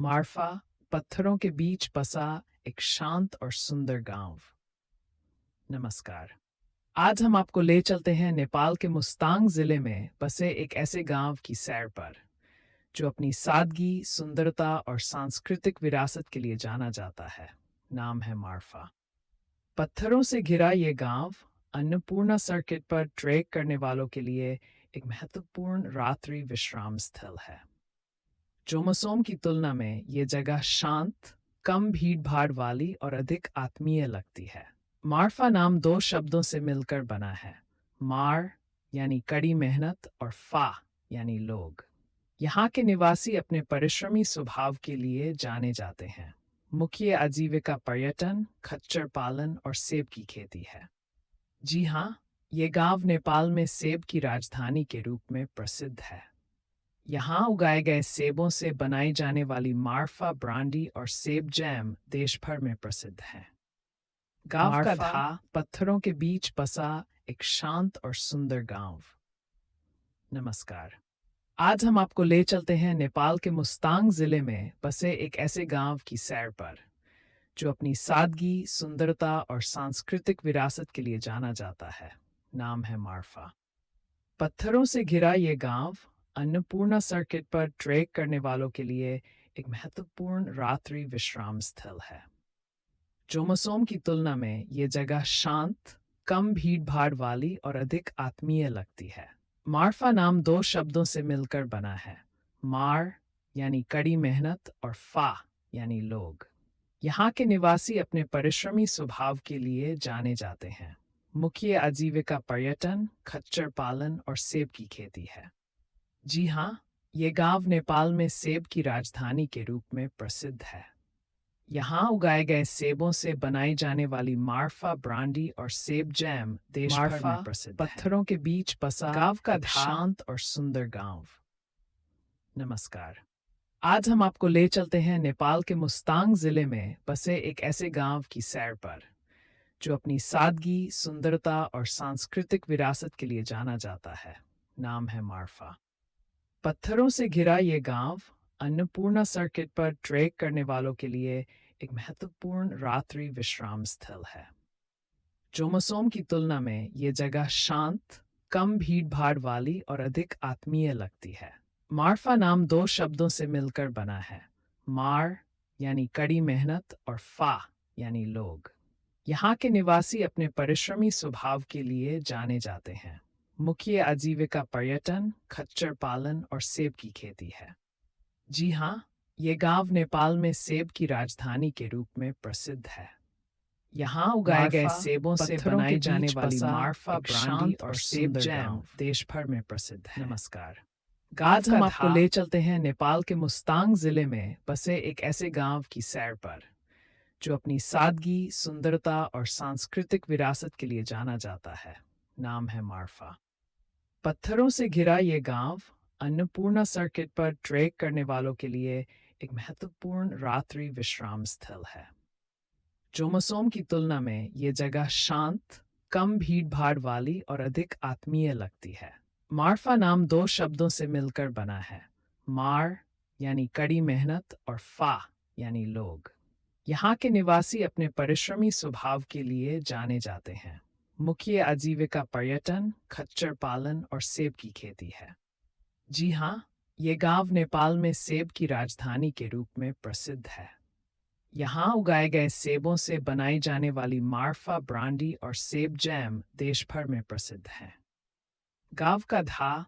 मार्फा पत्थरों के बीच बसा एक शांत और सुंदर गांव। नमस्कार। आज हम आपको ले चलते हैं नेपाल के मुस्तांग जिले में बसे एक ऐसे गांव की सैर पर जो अपनी सादगी, सुंदरता और सांस्कृतिक विरासत के लिए जाना जाता है। नाम है मार्फा। पत्थरों से घिरा ये गांव अन्नपूर्णा सर्किट पर ट्रेक करने वालों के लिए एक महत्वपूर्ण रात्रि विश्राम स्थल है। जोमसोम की तुलना में ये जगह शांत, कम भीड़ भाड़ वाली और अधिक आत्मीय लगती है। मार्फा नाम दो शब्दों से मिलकर बना है। मार यानी कड़ी मेहनत और फा यानी लोग। यहाँ के निवासी अपने परिश्रमी स्वभाव के लिए जाने जाते हैं। मुख्य आजीविका पर्यटन, खच्चर पालन और सेब की खेती है। जी हाँ, ये गांव नेपाल में सेब की राजधानी के रूप में प्रसिद्ध है। यहाँ उगाए गए सेबों से बनाई जाने वाली मार्फा ब्रांडी और सेब जैम देश भर में प्रसिद्ध है। गांव का धा पत्थरों के बीच बसा एक शांत और सुंदर गांव। नमस्कार। आज हम आपको ले चलते हैं नेपाल के मुस्तांग जिले में बसे एक ऐसे गांव की सैर पर जो अपनी सादगी, सुंदरता और सांस्कृतिक विरासत के लिए जाना जाता है। नाम है मार्फा। पत्थरों से घिरा ये गांव अन्नपूर्णा सर्किट पर ट्रेक करने वालों के लिए एक महत्वपूर्ण रात्रि विश्राम स्थल है। जोमसोम की तुलना में ये जगह शांत, कम भीड़ भाड़ वाली और अधिक आत्मीय लगती है। मार्फा नाम दो शब्दों से मिलकर बना है। मार यानी कड़ी मेहनत और फा यानी लोग। यहाँ के निवासी अपने परिश्रमी स्वभाव के लिए जाने जाते हैं। मुख्य आजीविका पर्यटन, खच्चर पालन और सेब की खेती है। जी हाँ, ये गांव नेपाल में सेब की राजधानी के रूप में प्रसिद्ध है। यहाँ उगाए गए सेबों से बनाई जाने वाली मार्फा ब्रांडी और सेब जैम देश भर में प्रसिद्ध है। पत्थरों के बीच बसा गांव का शांत और सुंदर गांव। नमस्कार। आज हम आपको ले चलते हैं नेपाल के मुस्तांग जिले में बसे एक ऐसे गांव की सैर पर जो अपनी सादगी, सुंदरता और सांस्कृतिक विरासत के लिए जाना जाता है। नाम है मार्फा। पत्थरों से घिरा ये गांव अन्नपूर्णा सर्किट पर ट्रेक करने वालों के लिए एक महत्वपूर्ण रात्रि विश्राम स्थल है। जोमसोम की तुलना में ये जगह शांत, कम भीड़ भाड़ वाली और अधिक आत्मीय लगती है। मार्फा नाम दो शब्दों से मिलकर बना है। मार यानी कड़ी मेहनत और फा यानी लोग। यहाँ के निवासी अपने परिश्रमी स्वभाव के लिए जाने जाते हैं। मुख्य आजीविका पर्यटन, खच्चर पालन और सेब की खेती है। जी हाँ, ये गांव नेपाल में सेब की राजधानी के रूप में प्रसिद्ध है। यहाँ उगाए गए सेबों से बनाई जाने वाली मार्फा ब्रांडी और सेब जैम देश भर में प्रसिद्ध है। नमस्कार। आज हम आपको ले चलते हैं नेपाल के मुस्तांग जिले में बसे एक ऐसे गांव की सैर पर जो अपनी सादगी, सुंदरता और सांस्कृतिक विरासत के लिए जाना जाता है। नाम है मार्फा। पत्थरों से घिरा ये गांव अन्नपूर्णा सर्किट पर ट्रेक करने वालों के लिए एक महत्वपूर्ण रात्रि विश्राम स्थल है। जोमसोम की तुलना में ये जगह शांत, कम भीड़ भाड़ वाली और अधिक आत्मीय लगती है। मार्फा नाम दो शब्दों से मिलकर बना है। मार यानी कड़ी मेहनत और फा यानी लोग। यहाँ के निवासी अपने परिश्रमी स्वभाव के लिए जाने जाते हैं। मुख्य आजीविका पर्यटन, खच्चर पालन और सेब की खेती है। जी हाँ, ये गांव नेपाल में सेब की राजधानी के रूप में प्रसिद्ध है। यहाँ उगाए गए सेबों से बनाई जाने वाली मार्फा ब्रांडी और सेब जैम देश भर में प्रसिद्ध है। गांव का धा